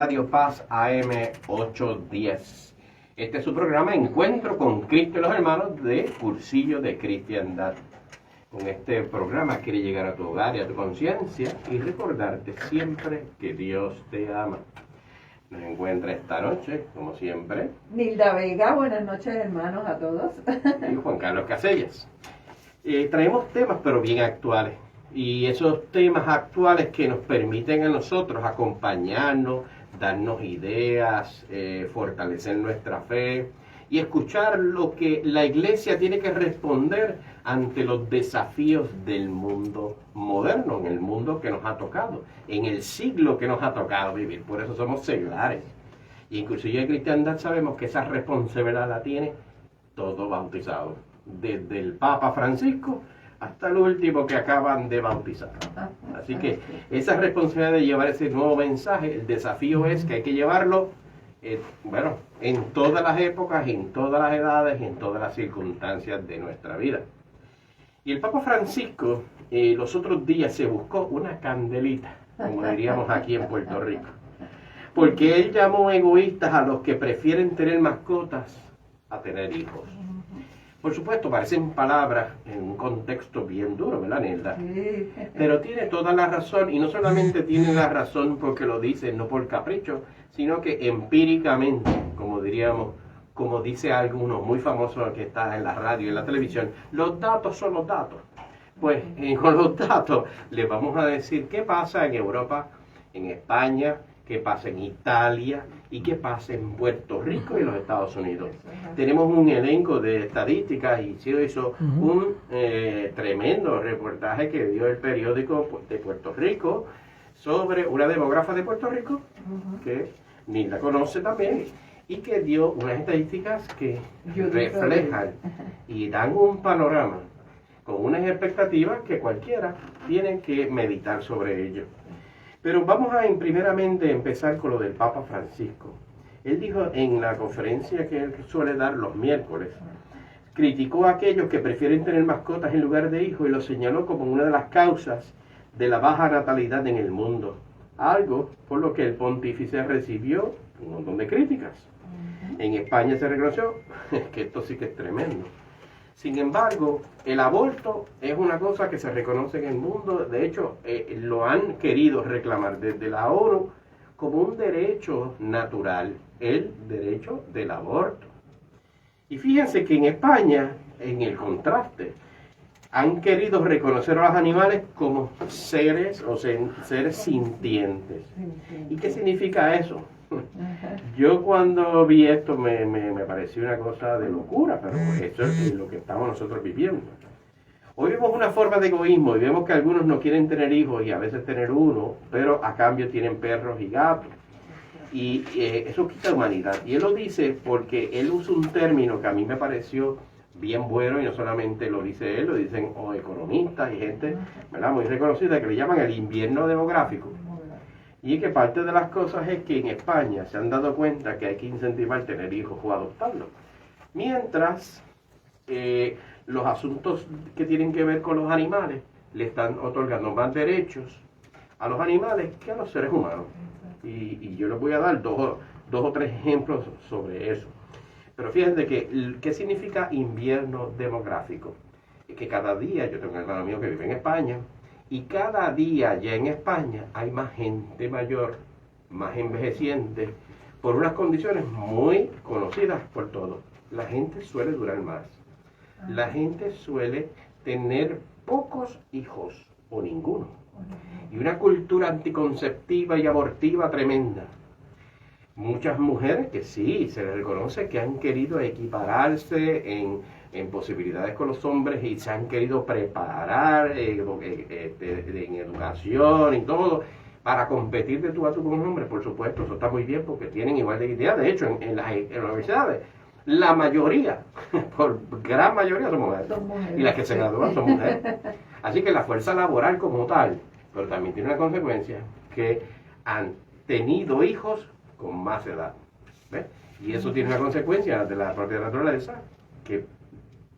Radio Paz AM 810. Este es su programa Encuentro con Cristo y los Hermanos de Cursillo de Cristiandad. Con este programa quiere llegar a tu hogar y a tu conciencia y recordarte siempre que Dios te ama. Nos encuentra esta noche, como siempre, Nilda Vega. Buenas noches, hermanos, a todos. Y Juan Carlos Casellas. Traemos temas pero bien actuales. Y esos temas actuales que nos permiten a nosotros acompañarnos, darnos ideas, fortalecer nuestra fe y escuchar lo que la iglesia tiene que responder ante los desafíos del mundo moderno, en el mundo que nos ha tocado, en el siglo que nos ha tocado vivir. Por eso somos seglares. Y en Cursillo de Cristiandad sabemos que esa responsabilidad la tiene todo bautizado, desde el Papa Francisco hasta el último que acaban de bautizar. Así que esa responsabilidad de llevar ese nuevo mensaje, el desafío es que hay que llevarlo, en todas las épocas, en todas las edades, en todas las circunstancias de nuestra vida. Y el Papa Francisco los otros días se buscó una candelita, como diríamos aquí en Puerto Rico, porque él llamó egoístas a los que prefieren tener mascotas a tener hijos. Por supuesto, parecen palabras en un contexto bien duro, ¿verdad, Nilda? Sí. Pero tiene toda la razón, y no solamente tiene la razón porque lo dice, no por capricho, sino que empíricamente, como diríamos, como dice alguno muy famoso que está en la radio y en la televisión, los datos son los datos. Pues con los datos les vamos a decir qué pasa en Europa, en España, qué pasa en Italia y qué pasa en Puerto Rico y los Estados Unidos. Tenemos un elenco de estadísticas y se hizo un tremendo reportaje que dio el periódico de Puerto Rico sobre una demógrafa de Puerto Rico, que ni la conoce también, y que dio unas estadísticas que reflejan y dan un panorama con unas expectativas que cualquiera tiene que meditar sobre ello. Pero vamos a primeramente empezar con lo del Papa Francisco. Él dijo en la conferencia que él suele dar los miércoles, criticó a aquellos que prefieren tener mascotas en lugar de hijos y lo señaló como una de las causas de la baja natalidad en el mundo. Algo por lo que el pontífice recibió un montón de críticas. En España se reconoció que esto sí que es tremendo. Sin embargo, el aborto es una cosa que se reconoce en el mundo. De hecho, lo han querido reclamar desde la ONU como un derecho natural, el derecho del aborto. Y fíjense que en España, en el contraste, han querido reconocer a los animales como seres o seres sintientes. ¿Y qué significa eso? Yo cuando vi esto me pareció una cosa de locura, pero eso es lo que estamos nosotros viviendo. Hoy vemos una forma de egoísmo y vemos que algunos no quieren tener hijos y a veces tener uno, pero a cambio tienen perros y gatos. Y eso quita humanidad. Y él lo dice porque él usa un término que a mí me pareció bien bueno y no solamente lo dice él, lo dicen economistas y gente, ¿verdad?, muy reconocida, que le llaman el invierno demográfico. Y que parte de las cosas es que en España se han dado cuenta que hay que incentivar tener hijos o adoptarlos. Mientras los asuntos que tienen que ver con los animales le están otorgando más derechos a los animales que a los seres humanos. Y yo les voy a dar dos o tres ejemplos sobre eso. Pero fíjense que, ¿qué significa invierno demográfico? Es que cada día, yo tengo un hermano mío que vive en España, y cada día ya en España hay más gente mayor, más envejeciente, por unas condiciones muy conocidas por todos. La gente suele durar más. La gente suele tener pocos hijos o ninguno. Y una cultura anticonceptiva y abortiva tremenda. Muchas mujeres que sí, se les reconoce que han querido equipararse en posibilidades con los hombres y se han querido preparar en educación y todo para competir de tú a tú con los hombres. Por supuesto, eso está muy bien porque tienen igual de dignidad. De hecho, en las universidades, la mayoría, por gran mayoría son mujeres. Y las que se gradúan son mujeres. Así que la fuerza laboral como tal, pero también tiene una consecuencia, que han tenido hijos con más edad. ¿Ves? Y eso tiene una consecuencia de la propia naturaleza, que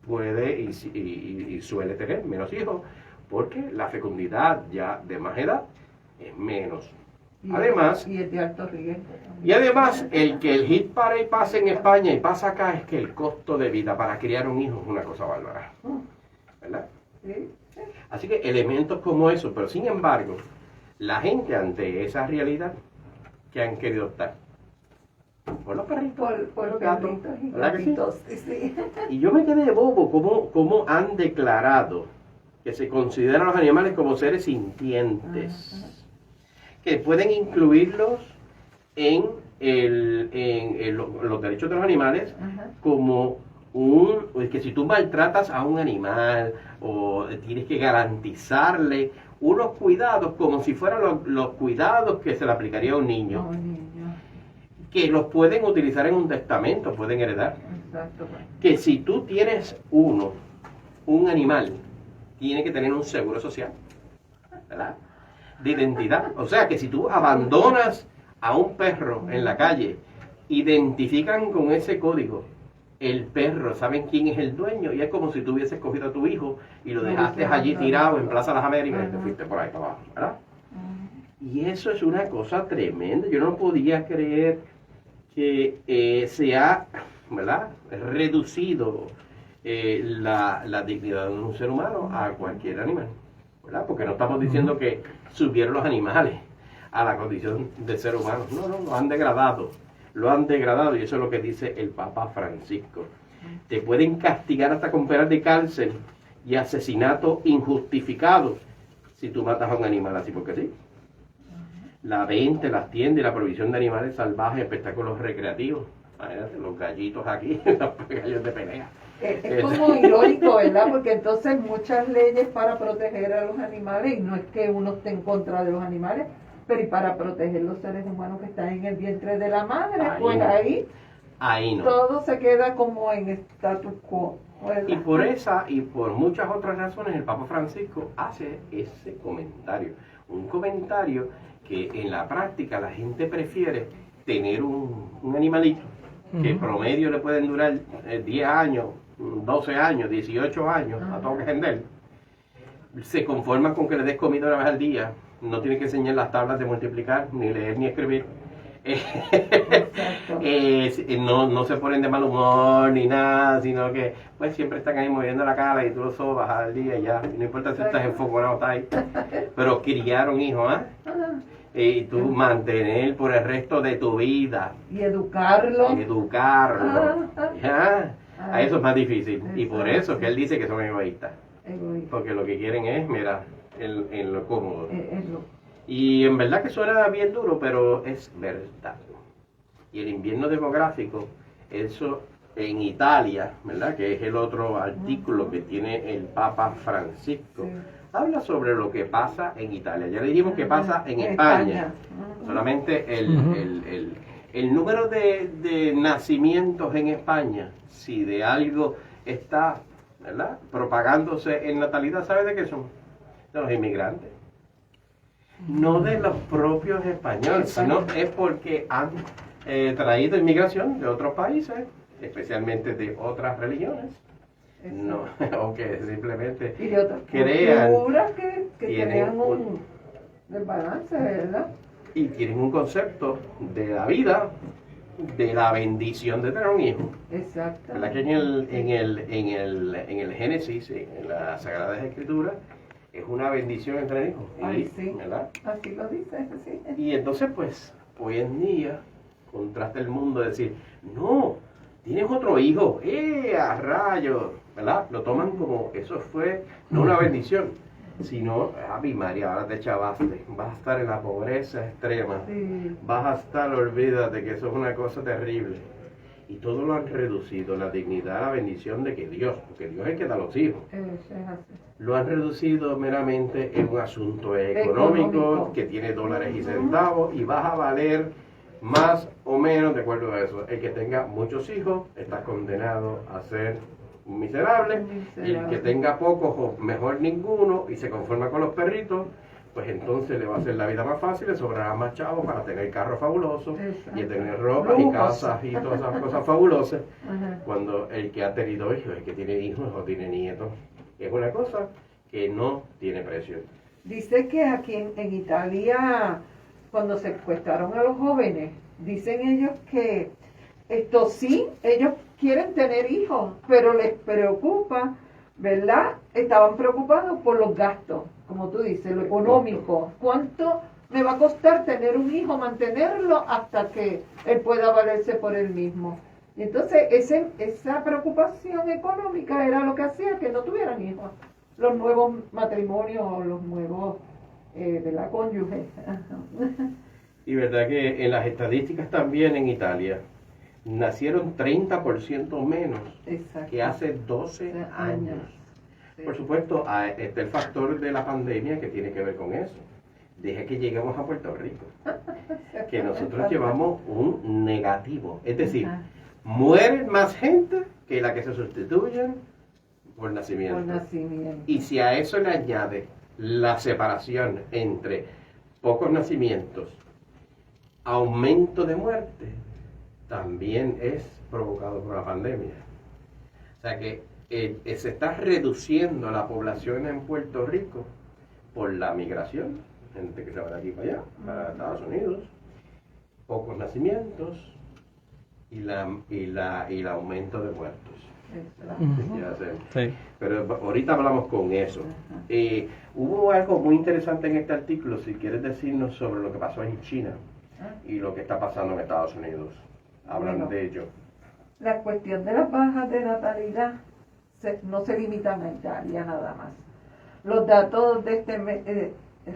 puede y suele tener menos hijos, porque la fecundidad ya de más edad es menos. Además, y el de alto riesgo. y además, el que el hit parade pase en España y pasa acá es que el costo de vida para criar un hijo es una cosa bárbara. ¿Verdad? Sí. Así que elementos como eso, pero sin embargo, la gente ante esa realidad que han querido optar por los perritos, Por los gatos, perritos y ¿verdad que sí? gatitos, sí. Y yo me quedé bobo cómo han declarado que se consideran los animales como seres sintientes, que pueden incluirlos en los derechos de los animales Ajá. como que si tú maltratas a un animal o tienes que garantizarle unos cuidados como si fueran los cuidados que se le aplicaría a un niño, Oh, niño. que los pueden utilizar en un testamento, pueden heredar. Exacto. Pues. Que si tú tienes un animal, tiene que tener un seguro social, ¿verdad? De identidad. O sea que si tú abandonas a un perro en la calle, identifican con ese código el perro, saben quién es el dueño, y es como si tú hubieses cogido a tu hijo y lo dejaste allí tirado en Plaza Las Américas y te fuiste por ahí para abajo, ¿verdad? Y eso es una cosa tremenda. Yo no podía creer que se ha, ¿verdad?, reducido la dignidad de un ser humano a cualquier animal, ¿verdad? Porque no estamos diciendo que subieron los animales a la condición de ser humano. No, lo han degradado. Lo han degradado y eso es lo que dice el Papa Francisco. Te pueden castigar hasta con penas de cárcel y asesinato injustificado si tú matas a un animal así porque sí. La venta, las tiendas y la provisión de animales salvajes, espectáculos recreativos. Imagínate, los gallitos aquí, los gallos de pelea. Es como irónico, ¿verdad? Porque entonces muchas leyes para proteger a los animales, y no es que uno esté en contra de los animales, pero y para proteger los seres humanos que están en el vientre de la madre, Ahí pues no. ahí No. todo se queda como en status quo, ¿verdad? Y por esa y por muchas otras razones el Papa Francisco hace ese comentario. Un comentario que en la práctica la gente prefiere tener un animalito que promedio le pueden durar 10 años, 12 años, 18 años, a todo que gender. Se conforman con que le des comida una vez al día. No tiene que enseñar las tablas de multiplicar, ni leer ni escribir. No se ponen de mal humor ni nada, sino que pues siempre están ahí moviendo la cara y tú lo sobas al día y ya. Y no importa si estás enfogonado o estás ahí. Pero criar un hijo, ¿ah? Y tú mantener por el resto de tu vida. Y educarlo. ¿Ya? A eso es más difícil. Y por eso que él dice que son egoístas. Porque lo que quieren es, mira, en lo cómodo. Y en verdad que suena bien duro, pero es verdad. Y el invierno demográfico, eso en Italia, ¿verdad? Que es el otro artículo que tiene el Papa Francisco, habla sobre lo que pasa en Italia. Ya le dijimos que pasa en España. Solamente el número de nacimientos en España, si de algo está, ¿verdad?, propagándose en natalidad, ¿sabe de qué son? De los inmigrantes. No de los propios españoles, sino es porque han traído inmigración de otros países, especialmente de otras religiones. No, o que simplemente y de otras crean culturas que crean un desbalance, ¿verdad? Y tienen un concepto de la vida, de la bendición de tener un hijo. Exacto. ¿Verdad que en el Génesis, en las Sagradas Escrituras, es una bendición en tener hijos? Ay, sí. ¿Verdad? Así lo dice, sí. Y entonces, pues, hoy en día, contrasta el mundo de decir, no, tienes otro hijo, a rayos, ¿verdad? Lo toman como, eso fue no una bendición, sino, Ave María, ahora te chavaste, vas a estar en la pobreza extrema, vas a estar, olvídate que eso es una cosa terrible. Y todo lo han reducido, la dignidad, la bendición de que Dios, porque Dios es el que da los hijos. Lo han reducido meramente en un asunto económico que tiene dólares y centavos y vas a valer más o menos de acuerdo a eso. El que tenga muchos hijos está condenado a ser un miserable. Y el que tenga pocos o mejor ninguno y se conforma con los perritos, pues entonces le va a hacer la vida más fácil, le sobrará más chavos para tener carros fabulosos y tener ropa y casas y todas esas cosas fabulosas. Cuando el que ha tenido hijos, el que tiene hijos o tiene nietos, es una cosa que no tiene precio. Dice que aquí en Italia cuando secuestraron a los jóvenes, dicen ellos que esto sí, ellos quieren tener hijos, pero les preocupa, ¿verdad? Estaban preocupados por los gastos, como tú dices, lo económico. ¿Cuánto me va a costar tener un hijo, mantenerlo hasta que él pueda valerse por él mismo? Y entonces esa preocupación económica era lo que hacía que no tuvieran hijos. Los nuevos matrimonios o los nuevos de la cónyuge. Y verdad que en las estadísticas también en Italia nacieron 30% menos Exacto. que hace 12 años. Sí. Por supuesto, está el factor de la pandemia que tiene que ver con eso. Deja que lleguemos a Puerto Rico, que nosotros llevamos un negativo. Es decir, mueren más gente que la que se sustituyen por nacimiento. Por nacimiento. Y si a eso le añade la separación entre pocos nacimientos, aumento de muerte, también es provocado por la pandemia. O sea que se está reduciendo la población en Puerto Rico por la migración, gente que se va de aquí para allá, para Estados Unidos, pocos nacimientos y el aumento de muertos. Sí. Pero ahorita hablamos con eso. Hubo algo muy interesante en este artículo, si quieres decirnos sobre lo que pasó en China y lo que está pasando en Estados Unidos. Hablan de ello. La cuestión de las bajas de natalidad no se limitan a Italia nada más. Los datos de este mes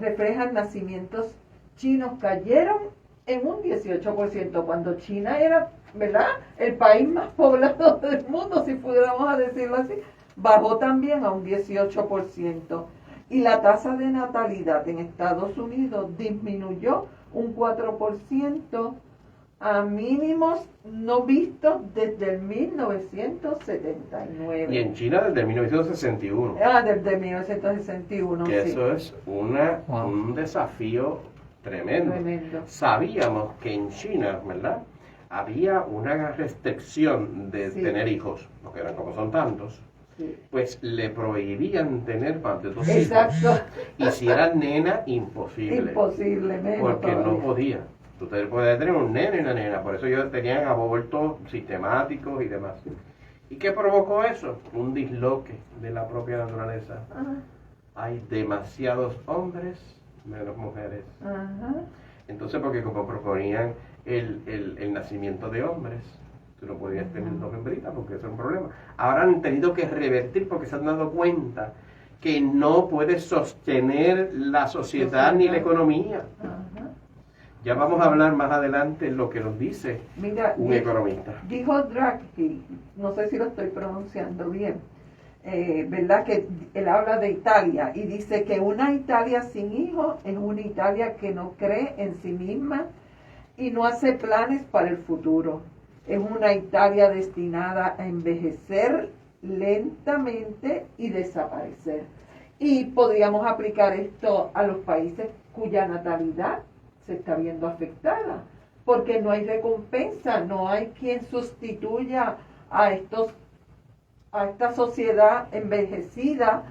reflejan nacimientos chinos cayeron en un 18%, cuando China era, ¿verdad?, el país más poblado del mundo, si pudiéramos decirlo así, bajó también a un 18%. Y la tasa de natalidad en Estados Unidos disminuyó un 4% a mínimos no vistos desde el 1979. Y en China desde 1961. Desde 1961, que sí. Eso es un desafío tremendo. Sabíamos que en China, ¿verdad?, había una restricción de tener hijos, porque eran como son tantos, pues le prohibían tener más de 2 hijos. Y si eran nena, imposible. Imposiblemente. Porque no podía. Usted puede tener un nene y una nena, por eso ellos tenían abortos sistemáticos y demás. ¿Y qué provocó eso? Un disloque de la propia naturaleza. Hay demasiados hombres, menos mujeres. Entonces, porque como proponían el nacimiento de hombres, tú no podías tener 2 hembritas porque eso es un problema. Ahora han tenido que revertir porque se han dado cuenta que no puede sostener la sociedad ni la economía. Ya vamos a hablar más adelante lo que nos dice un economista. Dijo Draghi, no sé si lo estoy pronunciando bien, ¿verdad? Que él habla de Italia y dice que una Italia sin hijos es una Italia que no cree en sí misma y no hace planes para el futuro. Es una Italia destinada a envejecer lentamente y desaparecer. Y podríamos aplicar esto a los países cuya natalidad se está viendo afectada, porque no hay recompensa, no hay quien sustituya a esta sociedad envejecida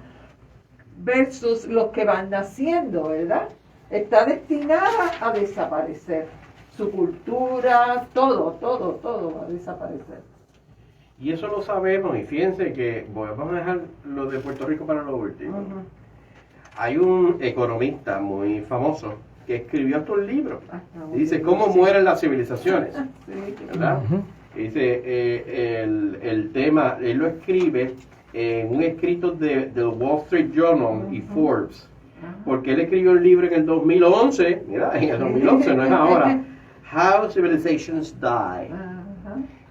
versus los que van naciendo, ¿verdad? Está destinada a desaparecer. Su cultura, todo va a desaparecer. Y eso lo sabemos, y fíjense que vamos a dejar lo de Puerto Rico para lo último. Hay un economista muy famoso que escribió hasta un libro. Dice, ¿cómo mueren las civilizaciones? ¿Verdad? Dice, el tema, él lo escribe en un escrito del Wall Street Journal y Forbes, porque él escribió un libro en el 2011, mira, en el 2011, no es ahora, How Civilizations Die.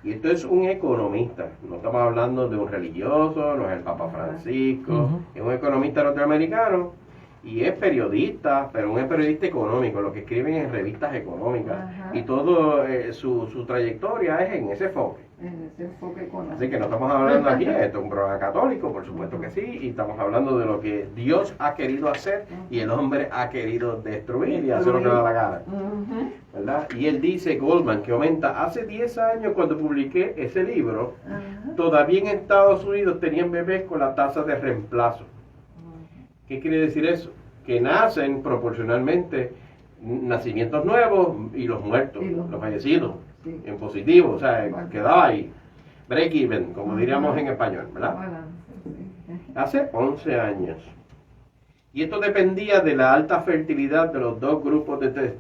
Y esto es un economista, no estamos hablando de un religioso, no es el Papa Francisco, es un economista norteamericano. Y es periodista, pero no es periodista económico, lo que escriben en revistas económicas. Y todo su trayectoria es en ese enfoque. En ese enfoque económico. Así que no estamos hablando aquí, esto es un programa católico, por supuesto que sí, y estamos hablando de lo que Dios ha querido hacer y el hombre ha querido destruir y hacer lo que le da la gana. ¿Verdad? Y él dice, Goldman, que aumenta, hace 10 años cuando publiqué ese libro, todavía en Estados Unidos tenían bebés con la tasa de reemplazo. ¿Qué quiere decir eso? Que nacen proporcionalmente nacimientos nuevos y los muertos, Y los fallecidos, sí. en positivo, o sea, Bueno. quedaba ahí, break even, como Ajá. diríamos en español, ¿verdad? Balance, sí. Hace 11 años. Y esto dependía de la alta fertilidad de los dos grupos de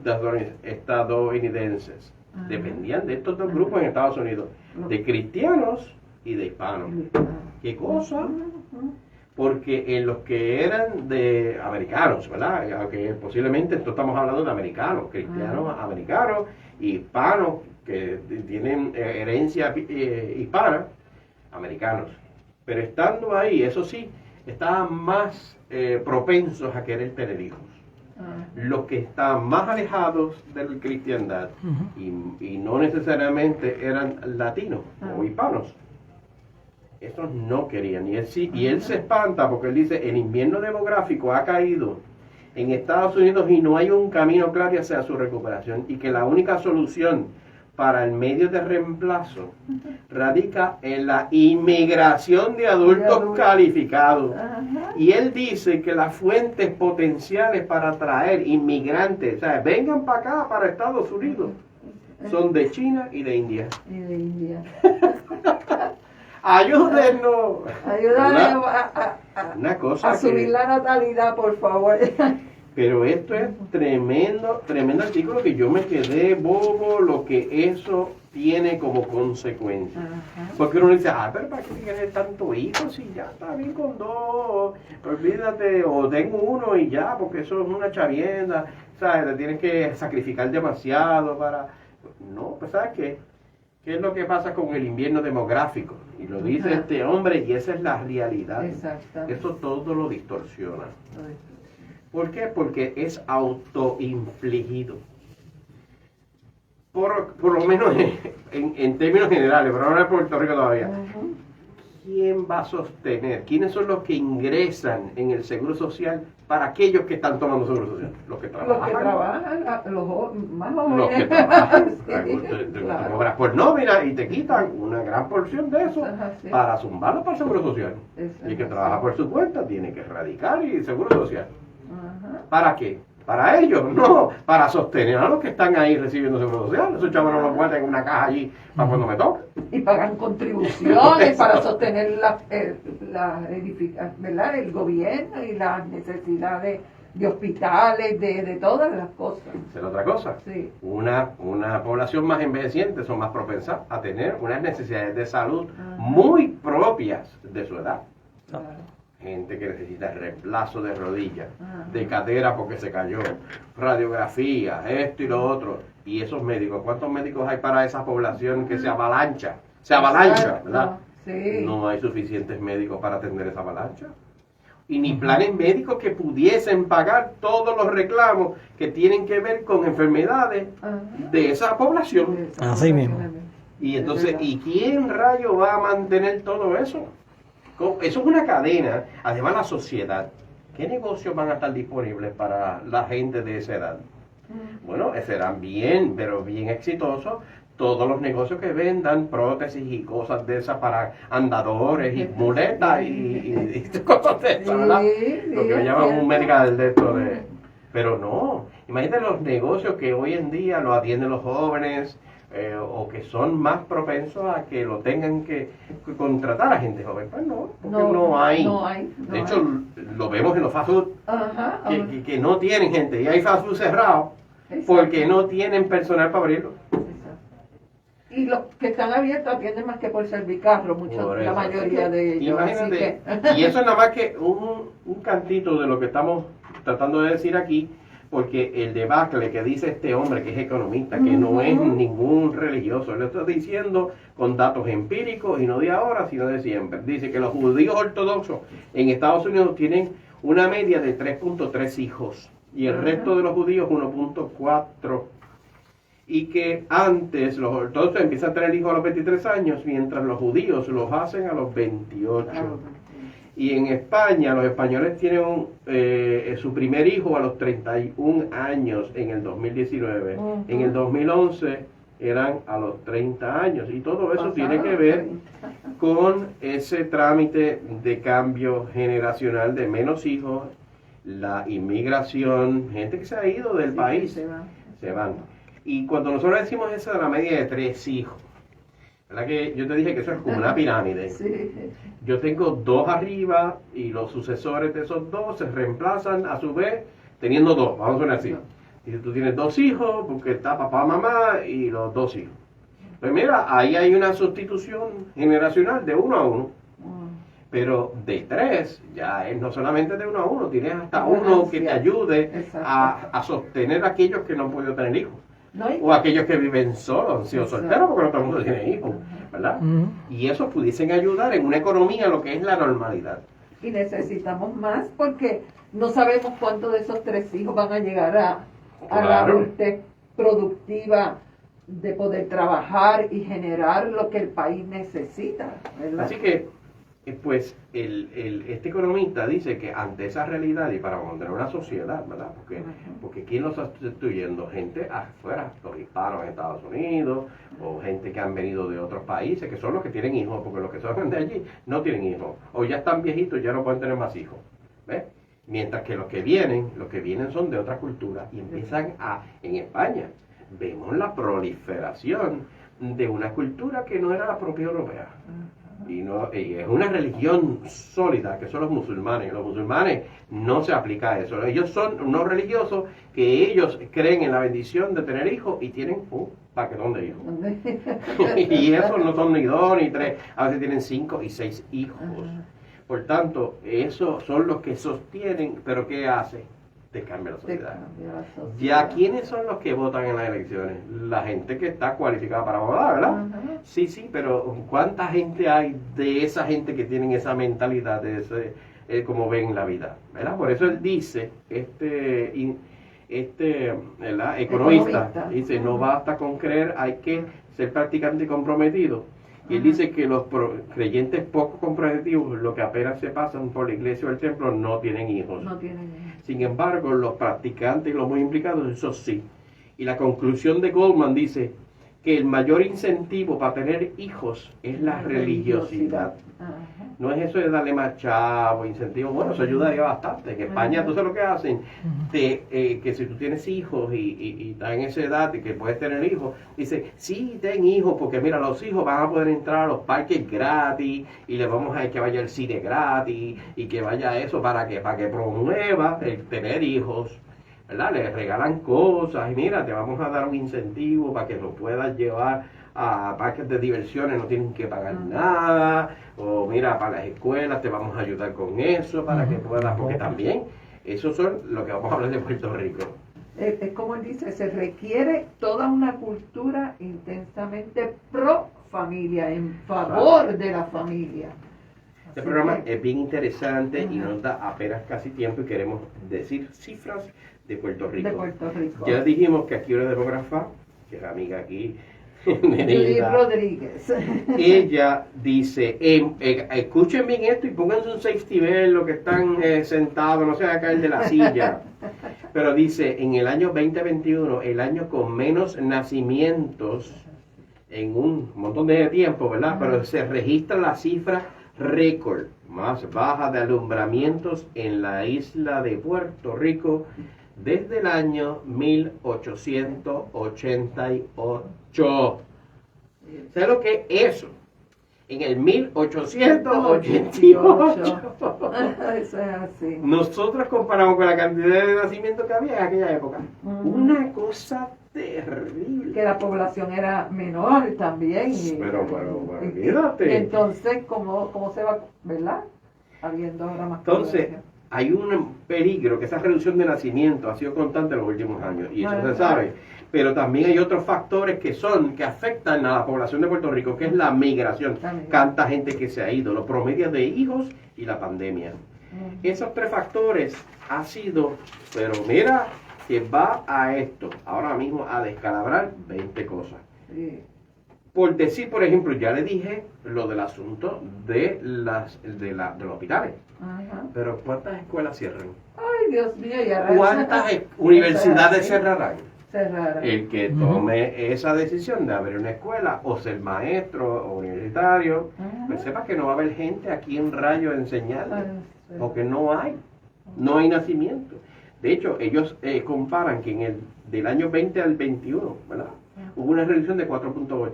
estadounidenses. Ajá. Dependían de estos dos grupos en Estados Unidos, de cristianos y de hispanos. ¿Qué cosa? Ujú. Porque en los que eran de americanos, ¿verdad? Aunque posiblemente esto estamos hablando de americanos, cristianos americanos, hispanos que tienen herencia hispana, americanos. Pero estando ahí, eso sí, estaban más propensos a querer tener hijos. Ah. Los que estaban más alejados de la cristiandad y no necesariamente eran latinos o hispanos, estos no querían. Y él se espanta porque él dice, el invierno demográfico ha caído en Estados Unidos y no hay un camino claro hacia su recuperación, y que la única solución para el medio de reemplazo radica en la inmigración de adultos calificados. Ajá. Y él dice que las fuentes potenciales para atraer inmigrantes, o sea, vengan para acá, para Estados Unidos, son de China y de India. Y de India. Ayúdennos. Ayúdame ¿Verdad? Una cosa a subir que- la natalidad, por favor. Pero esto es tremendo artículo que yo me quedé bobo lo que eso tiene como consecuencia. Ajá. Porque uno dice, pero ¿para qué quieres tanto hijo? Si ya está bien con dos, olvídate, o tengo uno y ya, porque eso es una chavienda, ¿sabes? Te tienes que sacrificar demasiado para... No, pues ¿sabes qué? ¿Qué es lo que pasa con el invierno demográfico? Y lo dice Ajá. este hombre y esa es la realidad. Exactamente. Eso todo lo distorsiona. ¿Por qué? Porque es autoinfligido. Por lo menos en términos generales, pero ahora en Puerto Rico todavía. Ujú. ¿Quién va a sostener? ¿Quiénes son los que ingresan en el Seguro Social para aquellos que están tomando Seguro Social? Los que trabajan. Los que trabajan, más jóvenes. Los que trabajan. Sí, Te claro. cobras por nómina y te quitan una gran porción de eso Ajá, sí. para zumbarlo para el Seguro Social. Exacto. Y el que trabaja por su cuenta tiene que radicar y Seguro Social. Ajá. ¿Para qué? ¿Para ellos? No, para sostener a los que están ahí recibiendo Seguro Social. Esos chavos no los guardan en una caja allí para cuando me toque. Y pagan contribuciones para sostener ¿verdad? El gobierno y las necesidades de hospitales, de todas las cosas. Esa es otra cosa. Sí. Una población más envejeciente son más propensas a tener unas necesidades de salud Ajá. muy propias de su edad. Claro. Gente que necesita reemplazo de rodilla, Ajá. de cadera porque se cayó, radiografía, esto y lo otro. Y esos médicos, ¿cuántos médicos hay para esa población que se avalancha? Se avalancha, Exacto. ¿verdad? Sí. No hay suficientes médicos para atender esa avalancha. Y ni planes médicos que pudiesen pagar todos los reclamos que tienen que ver con enfermedades Ajá. de esa población. Así mismo. Y entonces, Es verdad. ¿y quién rayo va a mantener todo eso? Eso es una cadena. Además, la sociedad. ¿Qué negocios van a estar disponibles para la gente de esa edad? Bueno, serán bien, pero bien exitosos todos los negocios que vendan prótesis y cosas de esas para andadores y muletas y cosas de esas, ¿verdad? Sí, Lo que sí, me llaman es un cierto. medical de esto de... Pero no, imagínate los negocios que hoy en día lo atienden los jóvenes o que son más propensos a que lo tengan que contratar a gente joven. Pues no, porque no hay. No hay. De hecho, lo vemos en los fast food, Ajá. que no tienen gente. Y hay fast food cerrados porque no tienen personal para abrirlo. Exacto. Y los que están abiertos atienden más que por servicarro, Por la eso. mayoría de ellos. Así Imagínate, que, y eso es nada más que un cantito de lo que estamos tratando de decir aquí, porque el debacle que dice este hombre, que es economista, que no es ningún religioso, le estoy diciendo con datos empíricos y no de ahora, sino de siempre. Dice que los judíos ortodoxos en Estados Unidos tienen una media de 3.3 hijos y el resto de los judíos 1.4. Y que antes los ortodoxos empiezan a tener hijos a los 23 años, mientras los judíos los hacen a los 28. Y en España, los españoles tienen su primer hijo a los 31 años en el 2019. Ujú. En el 2011 eran a los 30 años. Y todo eso Pasaron tiene que ver con ese trámite de cambio generacional de menos hijos la inmigración, gente que se ha ido del Sí, país, se van. Y cuando nosotros decimos eso de la media de 3 hijos, ¿verdad que yo te dije que eso es como una pirámide? Sí. Yo tengo 2 arriba y los sucesores de esos 2 se reemplazan a su vez teniendo 2, vamos a poner así. Y tú tienes 2 hijos, porque está papá, mamá y los 2 hijos. Pues mira, ahí hay una sustitución generacional de 1 a 1. Pero de 3, ya es no solamente de 1 a 1, tienes hasta uno que te ayude a sostener a aquellos que no han podido tener hijos. No, O aquellos que viven solos, han sido solteros, porque no todo el mundo tiene hijos, ¿verdad? Ujú. Y esos pudiesen ayudar en una economía, lo que es la normalidad. y necesitamos más porque no sabemos cuántos de esos 3 hijos van a llegar a la Claro. adultez productiva de poder trabajar y generar lo que el país necesita, ¿verdad? Así que, pues, este economista dice que ante esa realidad y para mantener una sociedad, ¿verdad? Porque ¿quién lo está sustituyendo? Gente afuera, los hispanos en Estados Unidos, o gente que han venido de otros países, que son los que tienen hijos, porque los que son de allí no tienen hijos, o ya están viejitos, ya no pueden tener más hijos, ¿ves? Mientras que los que vienen son de otra cultura y empiezan en España, vemos la proliferación de una cultura que no era la propia europea. Y es una religión sólida, que son los musulmanes. Los musulmanes no se aplica a eso. Ellos son unos religiosos que ellos creen en la bendición de tener hijos y tienen un paquetón de hijos. Y esos no son ni 2 ni 3, a veces tienen 5 y 6 hijos. Por tanto, esos son los que sostienen, pero ¿qué hace? Te cambia la sociedad. Ya, ¿quiénes son los que votan en las elecciones? La gente que está cualificada para votar, ¿verdad? Sí, pero ¿cuánta gente hay de esa gente que tienen esa mentalidad de ese, como ven la vida? ¿Verdad? Por eso él dice, ¿verdad? Economista, dice, no basta con creer, hay que ser practicante y comprometido. Y él dice que los creyentes poco comprometidos, lo que apenas se pasan por la iglesia o el templo, no tienen hijos. No tienen hijos. Sin embargo, los practicantes y los muy implicados, eso sí. Y la conclusión de Goldman dice que el mayor incentivo para tener hijos es la religiosidad. No es eso de darle más chavo, incentivo. Bueno, eso ayudaría bastante. En España, entonces lo que hacen, que si tú tienes hijos y estás en esa edad y que puedes tener hijos, dice, sí, ten hijos, porque mira, los hijos van a poder entrar a los parques gratis y le vamos a decir que vaya al cine gratis y que vaya a eso para que promueva el tener hijos. ¿Verdad? Les regalan cosas y mira, te vamos a dar un incentivo para que lo puedas llevar a parques de diversiones, no tienen que pagar nada, o mira, para las escuelas te vamos a ayudar con eso, para que puedas, porque también, esos son lo que vamos a hablar de Puerto Rico. Es como él dice, se requiere toda una cultura intensamente pro familia, en favor de la familia. Este programa es bien interesante y nos da apenas casi tiempo y queremos decir cifras de Puerto Rico. De Puerto Rico. Ya dijimos que aquí una demógrafa, que es amiga aquí, Judy Rodríguez. ella dice, escuchen bien esto y pónganse un safety belt, lo que están sentados, no se van a caer de la silla. Pero dice, en el año 2021, el año con menos nacimientos en un montón de tiempo, ¿verdad? Pero se registra la cifra récord más baja de alumbramientos en la isla de Puerto Rico desde el año 1888. ¿Sabes lo que es eso? En el 1888. Eso es así. Nosotros comparamos con la cantidad de nacimientos que había en aquella época. Una cosa terrible. Que la población era menor también. Pero olvídate. Y entonces, ¿cómo se va, verdad? Habiendo ahora más Entonces, población. hay un peligro que esa reducción de nacimiento ha sido constante en los últimos años, y eso se sabe. Pero también hay otros factores que afectan a la población de Puerto Rico, que es la migración. Tanta gente que se ha ido, los promedios de hijos y la pandemia. Esos 3 factores ha sido, pero mira, que va a esto, ahora mismo a descalabrar 20 cosas. Sí. Por decir, por ejemplo, ya le dije lo del asunto de los hospitales. Pero ¿cuántas escuelas cierran? Ay, Dios mío, y ahora ¿Cuántas universidades cerrarán? Cerrar. El que tome esa decisión de abrir una escuela o ser maestro o universitario, pues sepa que no va a haber gente aquí en Rayo a enseñarle, porque no hay. No hay nacimiento. De hecho, ellos comparan que del año 20 al 21, ¿verdad? Hubo una reducción de 4.8.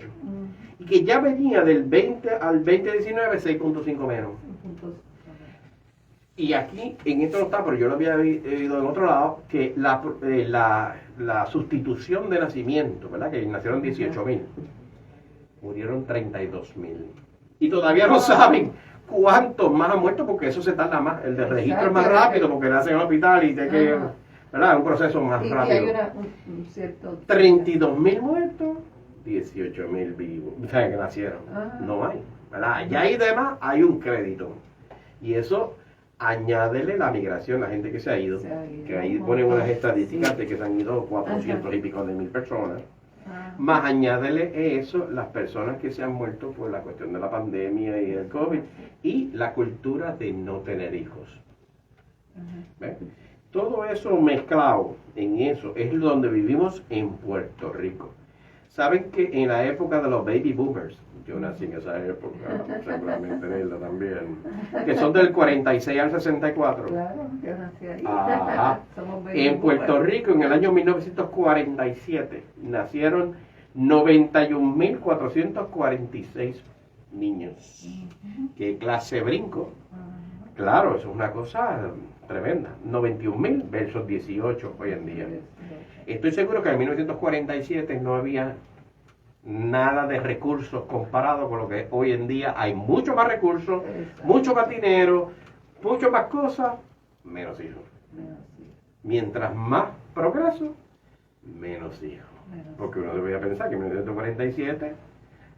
Y que ya venía del 20 al 2019 6.5 menos. Y aquí, en esto no está, pero yo lo había oído en otro lado, que la sustitución de nacimiento, ¿verdad? Que nacieron 18.000, murieron 32.000. Y todavía no saben cuántos más han muerto, porque eso se tarda más. El de registro es más rápido, porque nacen en el hospital y que, ¿verdad? Es un proceso más rápido. Y hay un cierto... 32.000 muertos, 18.000 vivos, o sea, que nacieron. No hay, ¿verdad? Ya hay demás, hay un crédito. Y eso... Añádele la migración, la gente que se ha ido, que ahí ponen unas estadísticas de que se han ido 400 y pico de mil personas, más añádele eso, las personas que se han muerto por la cuestión de la pandemia y el COVID, y la cultura de no tener hijos. ¿Ves? Todo eso mezclado en eso es donde vivimos en Puerto Rico. ¿Saben que en la época de los baby boomers, yo nací en esa época, seguramente en ella también, que son del 46 al 64? Claro, yo nací ahí. Ajá. En Puerto Rico, en el año 1947, nacieron 91.446 niños. ¿Qué clase de brinco? Claro, eso es una cosa tremenda. 91.000 versus 18 hoy en día. Estoy seguro que en 1947 no había nada de recursos comparado con lo que hoy en día hay. Mucho más recursos, mucho más dinero, mucho más cosas, menos hijos. Mientras más progreso, menos hijos. Porque uno debería pensar que en 1947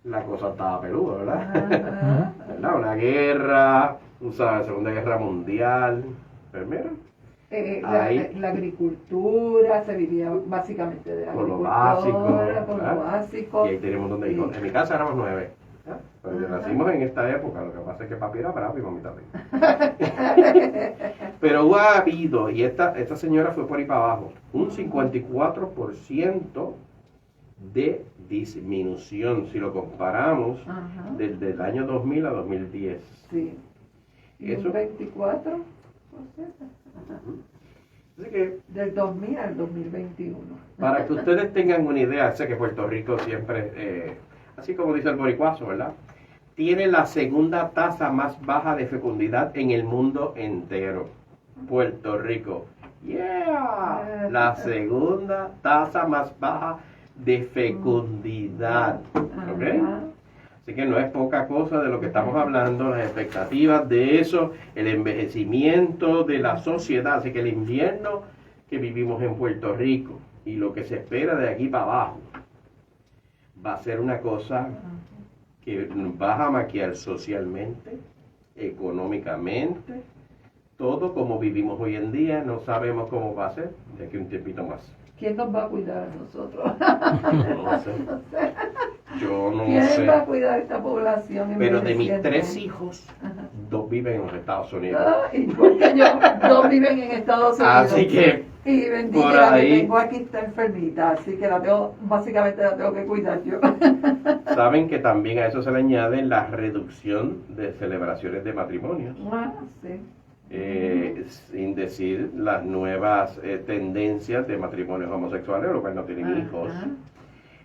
la cosa estaba peluda, ¿verdad? ¿Verdad? Una guerra, la Segunda Guerra Mundial, pero mira, la agricultura, se vivía básicamente de la agricultura, con lo básico. Y ahí tenemos donde hijos. En mi casa éramos 9. Pues nacimos en esta época, lo que pasa es que papi era bravo y mami también. Pero ha habido, y esta señora fue por ahí para abajo, un 54% de disminución, si lo comparamos desde el año 2000 a 2010. Sí. ¿Y eso? Un 24%. Así que, del 2000 al 2021. Para que ustedes tengan una idea, sé que Puerto Rico siempre, así como dice el boricuazo, ¿verdad? Tiene la segunda tasa más baja de fecundidad en el mundo entero. Puerto Rico. ¡Yeah! La segunda tasa más baja de fecundidad. ¿Ok? Así que no es poca cosa de lo que estamos hablando, las expectativas de eso, el envejecimiento de la sociedad. Así que el invierno que vivimos en Puerto Rico y lo que se espera de aquí para abajo va a ser una cosa que nos va a maquiar socialmente, económicamente, todo como vivimos hoy en día. No sabemos cómo va a ser de aquí un tiempito más. ¿Quién nos va a cuidar a nosotros? No sé. Yo no sé. ¿Quién va a cuidar a esta población? Pero de mis 3 hijos, 2 viven en los Estados Unidos. Igual que yo, 2 viven en Estados Unidos. Así que, y bendita, por la ahí, que tengo aquí está enfermita, así que básicamente la tengo que cuidar yo. Saben que también a eso se le añade la reducción de celebraciones de matrimonios. Sí. Sin decir las nuevas tendencias de matrimonios homosexuales, lo cual no tienen hijos.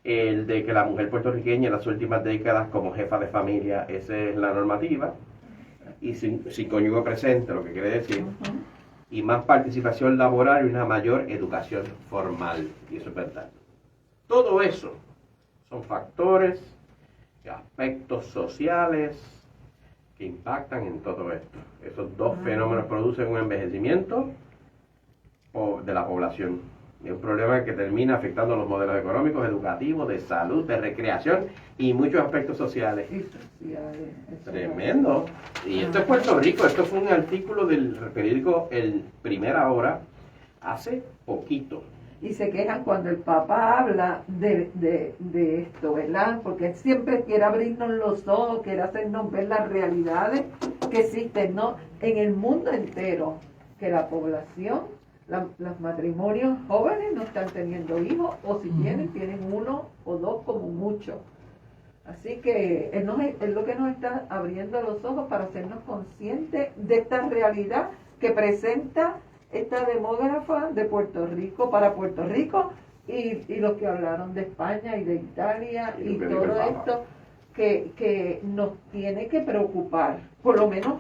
El de que la mujer puertorriqueña en las últimas décadas como jefa de familia, esa es la normativa, y sin cónyuge presente, lo que quiere decir, y más participación laboral y una mayor educación formal, y eso es verdad. Todo eso son factores y aspectos sociales que impactan en todo esto. Esos dos fenómenos producen un envejecimiento de la población. Es un problema que termina afectando los modelos económicos, educativos, de salud, de recreación y muchos aspectos sociales. Tremendo. Y esto es Puerto Rico. Esto fue un artículo del periódico El Primera Hora hace poquito. Y se quejan cuando el Papa habla de esto, ¿verdad? Porque él siempre quiere abrirnos los ojos, quiere hacernos ver las realidades que existen, ¿no? En el mundo entero, que la población, los matrimonios jóvenes no están teniendo hijos, o si tienen 1 o 2 como mucho. Así que él lo que nos está abriendo los ojos para hacernos conscientes de esta realidad que presenta esta demógrafa de Puerto Rico para Puerto Rico y los que hablaron de España y de Italia y todo esto que nos tiene que preocupar, por lo menos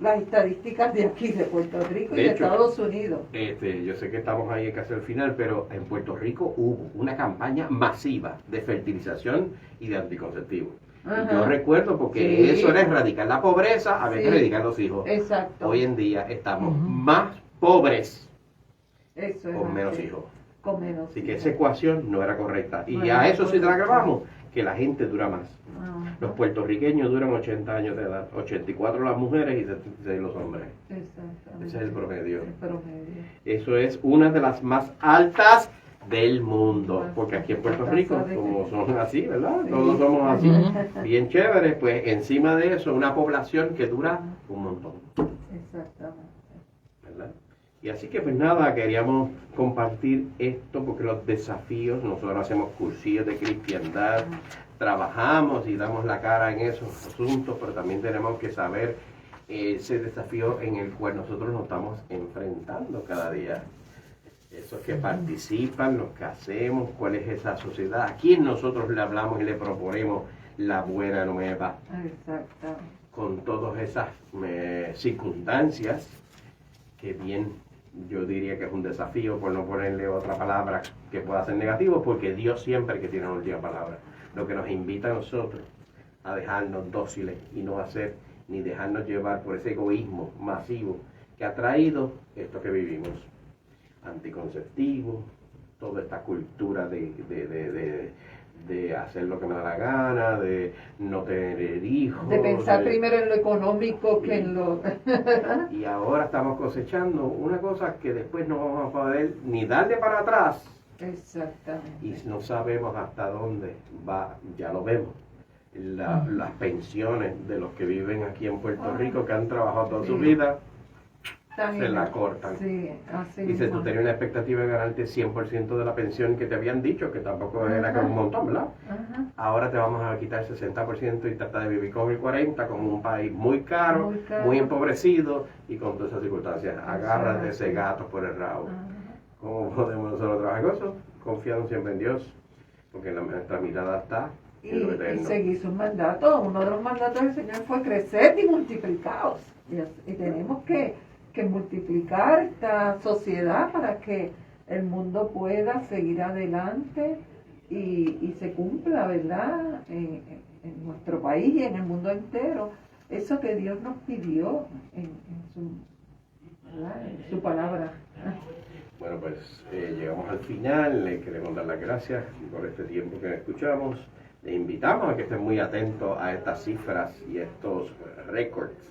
las estadísticas de aquí, de Puerto Rico y de Estados Unidos. Yo sé que estamos ahí casi al final, pero en Puerto Rico hubo una campaña masiva de fertilización y de anticonceptivos. Y yo recuerdo porque eso era erradicar la pobreza, había que erradicar los hijos. Exacto. Hoy en día estamos más pobres con menos hijos. Con menos Así que esa ecuación no era correcta. Y a eso sí te la agregamos, que la gente dura más. Los puertorriqueños duran 80 años de edad, 84 las mujeres y 76 los hombres. Exactamente. Ese es el promedio. El promedio. Eso es una de las más altas del mundo, porque aquí en Puerto Rico, como son así, ¿verdad? Todos somos así, bien chéveres, pues encima de eso, una población que dura un montón. Exactamente. ¿Verdad? Y así que pues nada, queríamos compartir esto porque los desafíos, nosotros hacemos cursillos de cristiandad, trabajamos y damos la cara en esos asuntos, pero también tenemos que saber ese desafío en el cual nosotros nos estamos enfrentando cada día. Esos que participan, los que hacemos, cuál es esa sociedad, a quién nosotros le hablamos y le proponemos la buena nueva. Exacto. Con todas esas circunstancias, que bien yo diría que es un desafío, por no ponerle otra palabra que pueda ser negativo, porque Dios siempre que tiene la última palabra. Lo que nos invita a nosotros a dejarnos dóciles y no hacer ni dejarnos llevar por ese egoísmo masivo que ha traído esto que vivimos. Anticonceptivos, toda esta cultura de hacer lo que me da la gana, de no tener hijos. De pensar primero en lo económico que en lo... Y ahora estamos cosechando una cosa que después no vamos a poder ni darle para atrás. Exactamente. Y no sabemos hasta dónde va, ya lo vemos. Las pensiones de los que viven aquí en Puerto Rico, que han trabajado toda su vida, se la cortan. Sí, así Dice, tú tenías una expectativa de ganarte 100% de la pensión que te habían dicho, que tampoco era como un montón, ¿verdad? Ahora te vamos a quitar 60% y tratar de vivir con el 40%, con un país muy caro, muy empobrecido y con todas esas circunstancias. Agárrate ese gato por el rabo. ¿Cómo podemos nosotros trabajar con eso? Confiando siempre en Dios, porque nuestra mirada está en lo eterno. Y seguir sus mandatos. Uno de los mandatos del Señor fue crecer y multiplicaos. Y tenemos que multiplicar esta sociedad para que el mundo pueda seguir adelante y se cumpla, ¿verdad? En nuestro país y en el mundo entero. Eso que Dios nos pidió en su palabra. Bueno, pues llegamos al final, le queremos dar las gracias por este tiempo que escuchamos. Le invitamos a que estén muy atentos a estas cifras y estos récords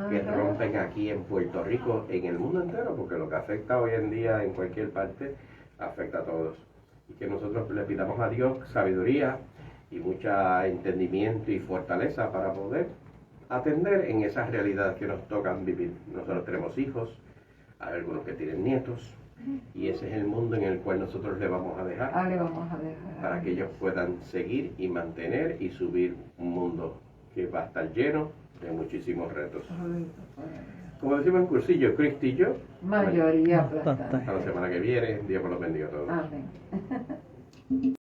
que rompen aquí en Puerto Rico, en el mundo entero, porque lo que afecta hoy en día en cualquier parte, afecta a todos. Y que nosotros le pidamos a Dios sabiduría y mucho entendimiento y fortaleza para poder atender en esas realidades que nos tocan vivir. Nosotros tenemos hijos, hay algunos que tienen nietos, y ese es el mundo en el cual nosotros le vamos a dejar, para que ellos puedan seguir y mantener y subir un mundo que va a estar lleno de muchísimos retos. Como decimos en cursillo, Cristo y yo, mayoría aplastante. Hasta la semana que viene, Dios me los bendiga a todos. Amén.